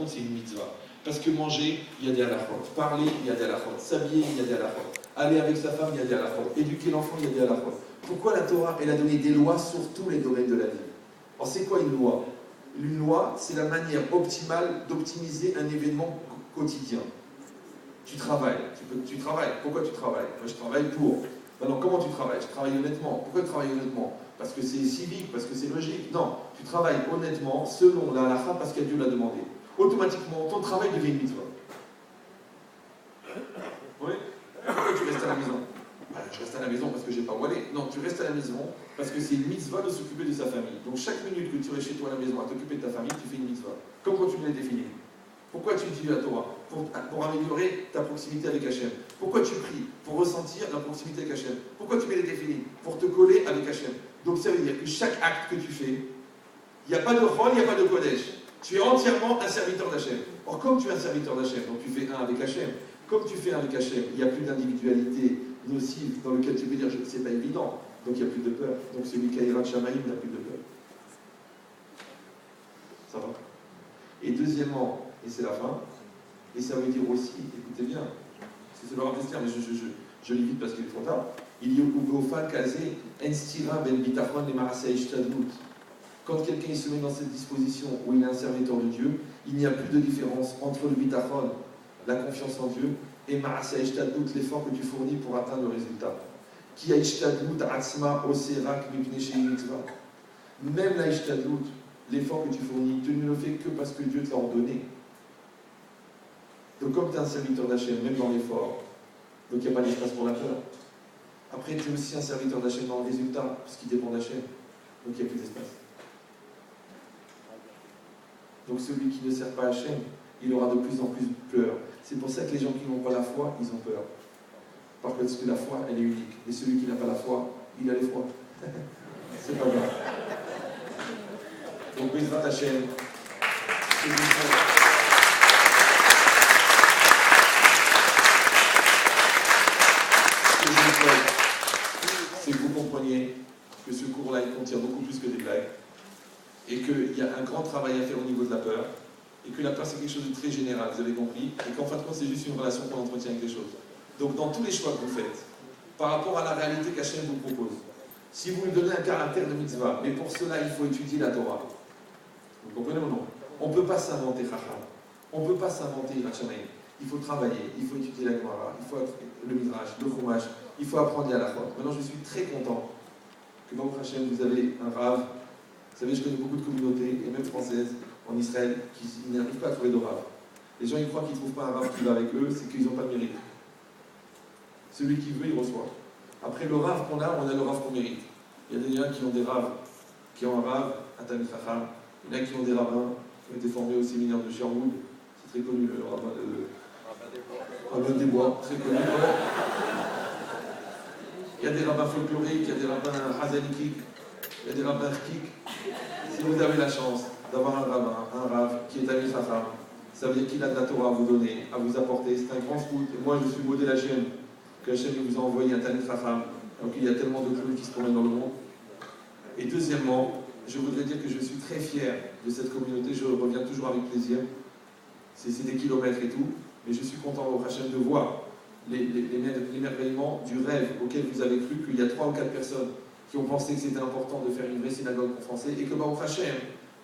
contre, c'est une mitzvah. Parce que manger, il y a des halachot. Parler, il y a des halachot. S'habiller, il y a des halachot. Aller avec sa femme, il y a des halachot. Éduquer l'enfant, il y a des halachot. Pourquoi la Torah, elle a donné des lois sur tous les domaines de la vie? Alors, c'est quoi une loi? Une loi, c'est la manière optimale d'optimiser un événement quotidien. Tu travailles. Tu travailles. Pourquoi tu travailles? Moi, je travaille pour. Alors, comment tu travailles? Je travaille honnêtement. Pourquoi tu travailles honnêtement? Parce que c'est civique, parce que c'est logique. Non, tu travailles honnêtement selon la halakha parce que Dieu l'a demandé. Automatiquement, ton travail devient une mitzvah. Oui? Pourquoi tu restes à la maison? Je reste à la maison parce que je n'ai pas où aller. Non, tu restes à la maison parce que c'est une mitzvah de s'occuper de sa famille. Donc chaque minute que tu restes chez toi à la maison à t'occuper de ta famille, tu fais une mitzvah. Comme quand tu l'as défini. Pourquoi tu étudies la Torah? Pour améliorer ta proximité avec Hachem. Pourquoi tu pries? Pour ressentir la proximité avec Hachem. Pourquoi tu mets les définis? Pour te coller avec Hachem. Donc ça veut dire que chaque acte que tu fais, il n'y a pas de rôle, il n'y a pas de kodesh. Tu es entièrement un serviteur d'Hachem. Or, comme tu es un serviteur d'Hachem, donc tu fais un avec Hachem, comme tu fais un avec Hachem, il n'y a plus d'individualité nocive dans lequel tu peux dire c'est pas évident, donc il n'y a plus de peur. Donc celui qui a Yirat Shamayim n'a plus de peur. Ça va? Et deuxièmement, et c'est la fin, et ça veut dire aussi, écoutez bien, c'est le Rav Dessler, mais je lis vite parce qu'il est trop tard. Il y a Ugofa Kazé, Enstira Ben Bitachon et Marasei Ishtadlut. Quand quelqu'un se met dans cette disposition où il est un serviteur de Dieu, il n'y a plus de différence entre le bitachon, la confiance en Dieu, et ma'aseh ishtadlut, l'effort que tu fournis pour atteindre le résultat. Ki a ishtadlut atzma oserak mipnei shei mitzvah. Même la ishtadlut, l'effort que tu fournis, tu ne le fais que parce que Dieu te l'a ordonné. Donc comme tu es un serviteur d'Hachem, même dans l'effort, donc il n'y a pas d'espace pour la peur. Après, tu es aussi un serviteur d'Hachem dans le résultat, parce qu'il dépend d'Hachem. Donc il n'y a plus d'espace. Donc celui qui ne sert pas Hachem, il aura de plus en plus peur. C'est pour ça que les gens qui n'ont pas la foi, ils ont peur. Parce que la foi, elle est unique. Et celui qui n'a pas la foi, il a l'effroi. C'est pas grave. Donc, Bezrat Hachem. Ce que je vous souhaite, c'est que vous compreniez que ce cours-là, il contient beaucoup plus que des blagues. Et qu'il y a un grand travail à faire au niveau de la peur, et que la peur c'est quelque chose de très général, vous avez compris, et qu'en fin de compte c'est juste une relation qu'on entretient avec les choses. Donc dans tous les choix que vous faites, par rapport à la réalité qu'Hachem vous propose, si vous lui donnez un caractère de mitzvah, mais pour cela il faut étudier la Torah, vous comprenez ou non? On ne peut pas s'inventer Chacham, on ne peut pas s'inventer Hachamay. Il faut travailler, il faut étudier la Gemara, il faut le Midrash, le Chumash, il faut apprendre à la fois. Maintenant je suis très content que dans Hachem vous avez un Rav. Vous savez, je connais beaucoup de communautés, et même françaises, en Israël, qui n'arrivent pas à trouver de Rav. Les gens, ils croient qu'ils ne trouvent pas un Rav qui va avec eux, c'est qu'ils n'ont pas de mérite. Celui qui veut, il reçoit. Après, le Rav qu'on a, on a le Rav qu'on mérite. Il y a des gens qui ont des Ravs, qui ont un Rav, un Talmid Chacham. Il y en a qui ont des rabbins, qui ont été formés au séminaire de Sherwood. C'est très connu, le rabbin des Bois, très connu. Il y a des rabbins folkloriques, il y a des rabbins hazanikiques, il y a des rabbins kik. Si vous avez la chance d'avoir un rabbin, un rav qui est ami Chacham, ça veut dire qu'il a de la Torah à vous donner, à vous apporter. C'est un grand scout. Moi, je suis modèle Hachem, que Hachem vous a envoyé un Talmid Chacham. Donc il y a tellement de clowns qui se promènent dans le monde. Et deuxièmement, je voudrais dire que je suis très fier de cette communauté. Je reviens toujours avec plaisir. C'est des kilomètres et tout. Mais je suis content au Hachem de voir l'émerveillement du rêve auquel vous avez cru qu'il y a 3 ou 4 personnes qui ont pensé que c'était important de faire une vraie synagogue en français et que au Hachem,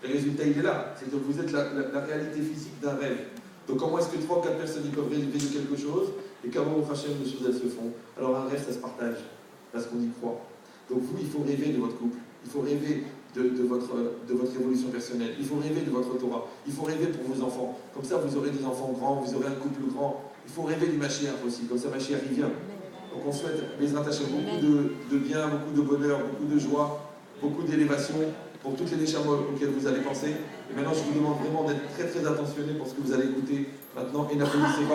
le résultat il est là. C'est que vous êtes la réalité physique d'un rêve. Donc comment est-ce que 3 ou 4 personnes ils peuvent rêver de quelque chose et qu'avant au Hachem, les choses elles se font? Alors un rêve ça se partage parce qu'on y croit. Donc vous, il faut rêver de votre couple. Il faut rêver de votre évolution personnelle. Il faut rêver de votre Torah. Il faut rêver pour vos enfants. Comme ça, vous aurez des enfants grands, vous aurez un couple grand. Il faut rêver du Mashiach aussi. Comme ça, Mashiach, il vient. Donc on souhaite, Bezrat Hachem, beaucoup de bien, beaucoup de bonheur, beaucoup de joie, beaucoup d'élévation pour toutes les Neshamot auxquelles vous allez penser. Et maintenant, je vous demande vraiment d'être très très attentionné pour ce que vous allez écouter maintenant et n'applaudissez pas.